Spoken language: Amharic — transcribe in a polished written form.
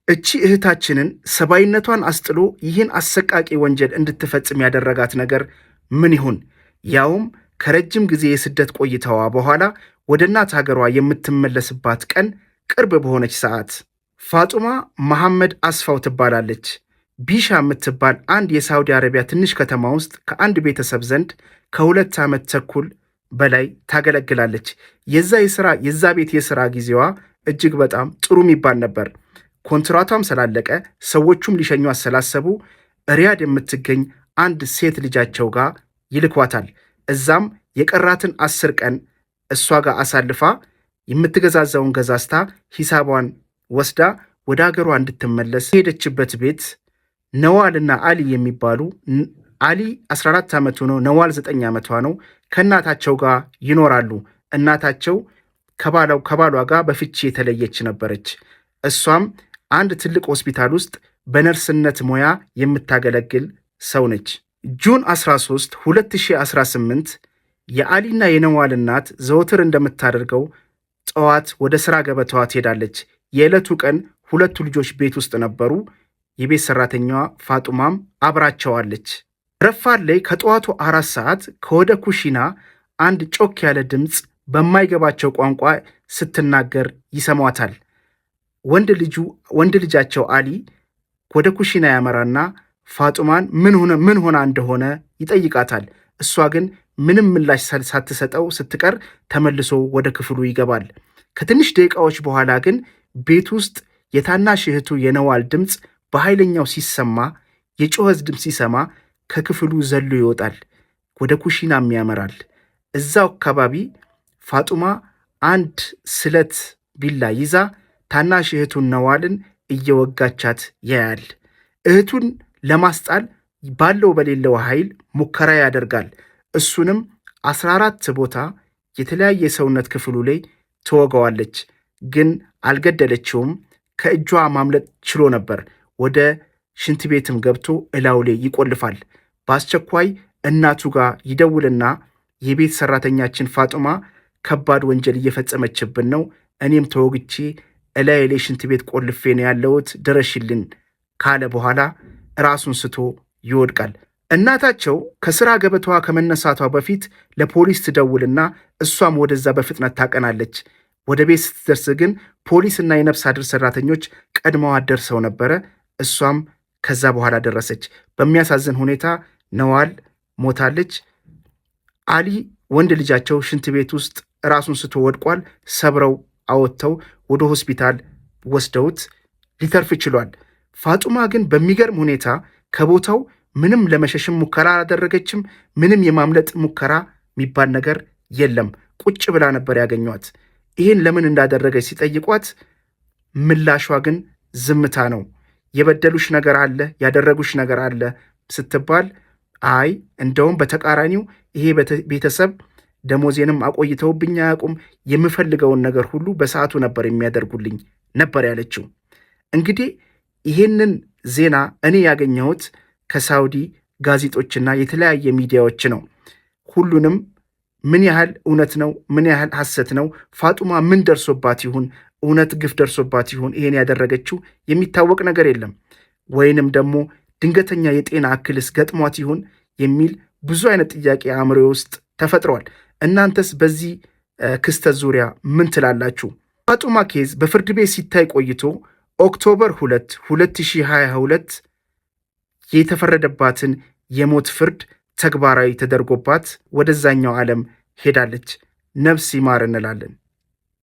እቺ እህታችንን ሰብአዊነቷን አስጥሎ ይህን አሰቃቂ ወንጀል እንድትፈጽም ያደረጋት ነገር ምን ይሁን? ያውም ከረጅም ጊዜ የስደት ቆይታዋ በኋላ ወደ እናት ሀገሯ የምትመለስባት ቀን ቅርብ በሆነች ሰዓት። ፋጡማ መሐመድ አስፋው ትባላለች። ቢሻ የምትባል አንድ የሳውዲ አረቢያ ትንሽ ከተማ ውስጥ ከአንድ ቤተሰብ ዘንድ ከ2 ዓመት ተኩል በላይ ታገለግላለች። የዛ ቤት የሥራ ጊዜዋ እጅግ በጣም ጥሩ የሚባል ነበር። ኮንትራቷም ስላለቀ ሰዎቹም ሊሸኟት ስላሰቡ ሪያድ የምትገኝ አንድ ሴት ልጃቸው ጋር ይልኳታል። እዛም የቀራትን 10 ቀን እሷ ጋር አሳልፋ የምትገዛዛውን ገዛዝታ ሂሳቧን ወስዳ ወደ አገሯ እንድትመለስ ሄደችበት ቤት ነዋልና አሊ የሚባሉ አሊ 14 ዓመቱ ነው፣ ነዋል 9 ዓመቷ ነው። ከእናታቸው ጋር ይኖራሉ። እናታቸው ከባሏ ጋር በፍቺ የተለየች ነበረች። እሷም አንድ ትልቅ ሆስፒታል ውስጥ በነርስነት ሙያ የምታገለግል ሰው ነች። ጁን 13 2018 የአሊና የነዋል እናት ዘወትር እንደምታደርገው ጠዋት ወደ ሥራ ገበታዋ ትሄዳለች። የዕለቱ ቀን ሁለቱ ልጆች ቤት ውስጥ ነበሩ። የቤት ሠራተኛዋ ፋጡማም አብራቸዋለች። ረፋድ ላይ ከጠዋቱ 4 ሰዓት ከወደ ኩሽና አንድ ጮክ ያለ ድምፅ በማይገባቸው ቋንቋ ስትናገር ይሰሟታል። ወንድ ልጃቸው አሊ ወደ ኩሽና ያመራና ፋጡማን ምን ሆና እንደሆነ ይጠይቃታል። እሷ ግን ምንም ምላሽ ሳትሰጠው ስትቀር ተመልሶ ወደ ክፍሉ ይገባል። ከትንሽ ደቂቃዎች በኋላ ግን ቤት ውስጥ የታናሽ እህቱ የነዋል ድምፅ በኃይለኛው ሲሰማ፣ የጮኸት ድምፅ ሲሰማ ከክፍሉ ዘሎ ይወጣል። ወደ ኩሽናም ያመራል። እዛው አካባቢ ፋጡማ አንድ ስለት ቢላ ይዛ ታናሽ እህቱን ነዋልን እየወጋቻት ያያል። እህቱን ለማስጣል ባለው በሌለው ኃይል ሙከራ ያደርጋል። እሱንም 14 ቦታ የተለያየ የሰውነት ክፍሉ ላይ ትወገዋለች። ግን አልገደለችውም። ከእጇ ማምለጥ ችሎ ነበር። ወደ ሽንት ቤትም ገብቶ እላው ላይ ይቆልፋል። በአስቸኳይ እናቱ ጋር ይደውልና የቤት ሰራተኛችን ፋጡማ ከባድ ወንጀል እየፈጸመችብን ነው፣ እኔም ተወግቼ እላይ ላይ ሽንት ቤት ቆልፌ ነው ያለሁት፣ ድረሽልን ካለ በኋላ ራሱን ስቶ ይወድቃል። እናታቸው ከሥራ ገበታዋ ከመነሳቷ በፊት ለፖሊስ ትደውልና እሷም ወደዛ በፍጥነት ታቀናለች። ወደ ቤት ስትደርስ ግን ፖሊስና የነፍስ አድር ሰራተኞች ቀድመዋት ደርሰው ነበረ። እሷም ከዛ በኋላ ደረሰች። በሚያሳዝን ሁኔታ ነዋል ሞታለች። አሊ ወንድ ልጃቸው ሽንት ቤት ውስጥ ራሱን ስቶ ወድቋል። ሰብረው አወጥተው ወደ ሆስፒታል ወስደውት ሊተርፍ ችሏል። ፋጡማ ግን በሚገርም ሁኔታ ከቦታው ምንም ለመሸሽም ሙከራ አላደረገችም። ምንም የማምለጥ ሙከራ የሚባል ነገር የለም። ቁጭ ብላ ነበር ያገኟት። ይህን ለምን እንዳደረገች ሲጠይቋት ምላሿ ግን ዝምታ ነው። የበደሉሽ ነገር አለ፣ ያደረጉሽ ነገር አለ ስትባል አይ እንደውም በተቃራኒው ይሄ ቤተሰብ ደሞዜንም አቆይተውብኝ አያውቁም፣ የምፈልገውን ነገር ሁሉ በሰዓቱ ነበር የሚያደርጉልኝ ነበር ያለችው። እንግዲህ ይሄንን ዜና እኔ ያገኘሁት ከሳውዲ ጋዜጦችና የተለያየ ሚዲያዎች ነው። ሁሉንም ምን ያህል እውነት ነው፣ ምን ያህል ሐሰት ነው፣ ፋጡማ ምን ደርሶባት ይሁን፣ እውነት ግፍ ደርሶባት ይሁን ይሄን ያደረገችው የሚታወቅ ነገር የለም። ወይንም ደግሞ ድንገተኛ የጤና እክልስ ገጥሟት ይሁን የሚል ብዙ አይነት ጥያቄ አእምሮ ውስጥ ተፈጥረዋል። እናንተስ በዚህ ክስተት ዙሪያ ምን ትላላችሁ? ፋጡማ ኬዝ በፍርድ ቤት ሲታይ ቆይቶ ኦክቶበር 2 2022 የተፈረደባትን የሞት ፍርድ ተግባራዊ ተደርጎባት ወደዛኛው ዓለም ሄዳለች። ነፍስ ይማር እንላለን።